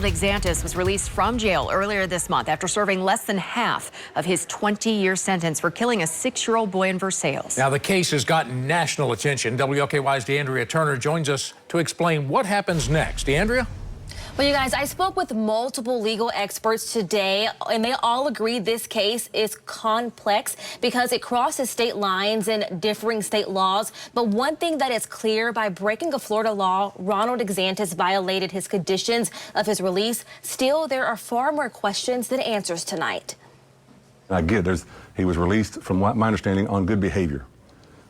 Xantis was released from jail earlier this month after serving less than half of his 20-year sentence for killing a 6-year-old boy in Versailles. Now, the case has gotten national attention. WLKY's DeAndrea Turner joins us to explain what happens next. DeAndrea? Well, you guys, I spoke with multiple legal experts today, and they all agree this case is complex because it crosses state lines and differing state laws. But one thing that is clear, by breaking a Florida law, Ronald Xantis violated his conditions of his release. Still, there are far more questions than answers tonight. I get he was released, from my understanding, on good behavior.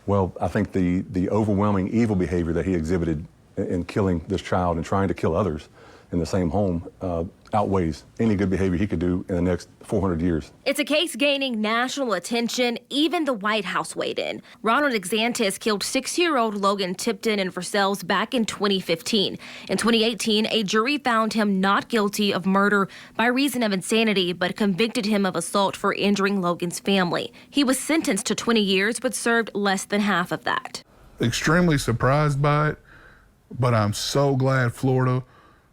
Well, I think the overwhelming evil behavior that he exhibited in killing this child and trying to kill others in the same home outweighs any good behavior he could do in the next 400 years. It's a case gaining national attention. Even the White House weighed in. Ronald Xantis killed 6-year-old Logan Tipton in Versailles back in 2015. In 2018, a jury found him not guilty of murder by reason of insanity, but convicted him of assault for injuring Logan's family. He was sentenced to 20 years, but served less than half of that. Extremely surprised by it, but I'm so glad Florida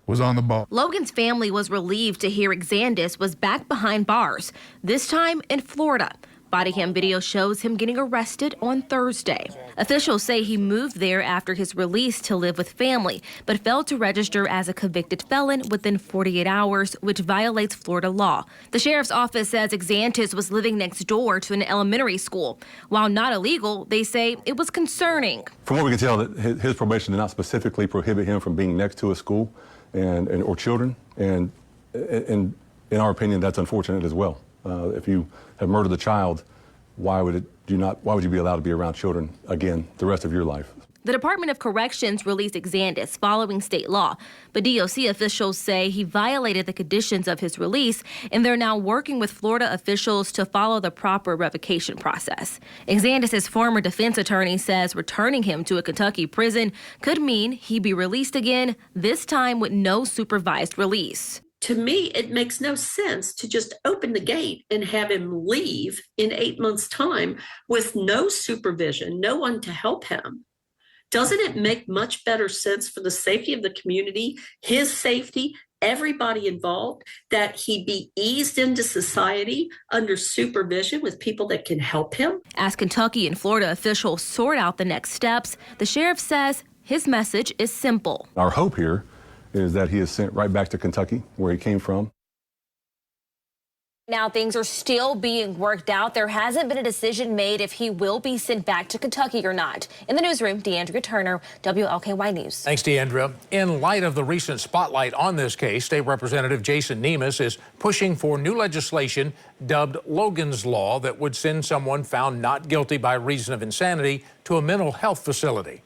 was on the ball. Logan's family was relieved to hear Xantis was back behind bars, this time in Florida. Body cam video shows him getting arrested on Thursday. Officials say he moved there after his release to live with family, but failed to register as a convicted felon within 48 hours, which violates Florida law. The sheriff's office says Xantis was living next door to an elementary school. While not illegal, they say it was concerning. From what we can tell, that his probation did not specifically prohibit him from being next to a school or children, and in our opinion, that's unfortunate as well. If you have murdered a child, why would you be allowed to be around children again the rest of your life? The Department of Corrections released Xantis following state law, but DOC officials say he violated the conditions of his release, and they're now working with Florida officials to follow the proper revocation process. Xantis' former defense attorney says returning him to a Kentucky prison could mean he be released again, this time with no supervised release. To me, it makes no sense to just open the gate and have him leave in 8 months' time with no supervision, no one to help him. Doesn't it make much better sense for the safety of the community, his safety, everybody involved, that he be eased into society under supervision with people that can help him? As Kentucky and Florida officials sort out the next steps, the sheriff says his message is simple. Our hope here is that he is sent right back to Kentucky, where he came from. Now things are still being worked out. There hasn't been a decision made if he will be sent back to Kentucky or not. In the newsroom, DeAndrea Turner, WLKY News. Thanks, DeAndrea. In light of the recent spotlight on this case, State Representative Jason Nemes is pushing for new legislation dubbed Logan's Law that would send someone found not guilty by reason of insanity to a mental health facility.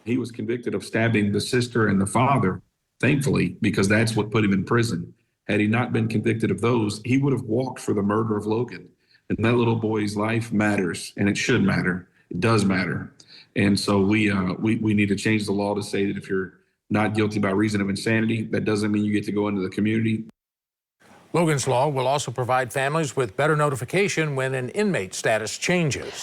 He was convicted of stabbing the sister and the father, thankfully, because that's what put him in prison. Had he not been convicted of those, he would have walked for the murder of Logan. And that little boy's life matters, and it should matter. It does matter. And so we need to change the law to say that if you're not guilty by reason of insanity, that doesn't mean you get to go into the community. Logan's Law will also provide families with better notification when an inmate status changes.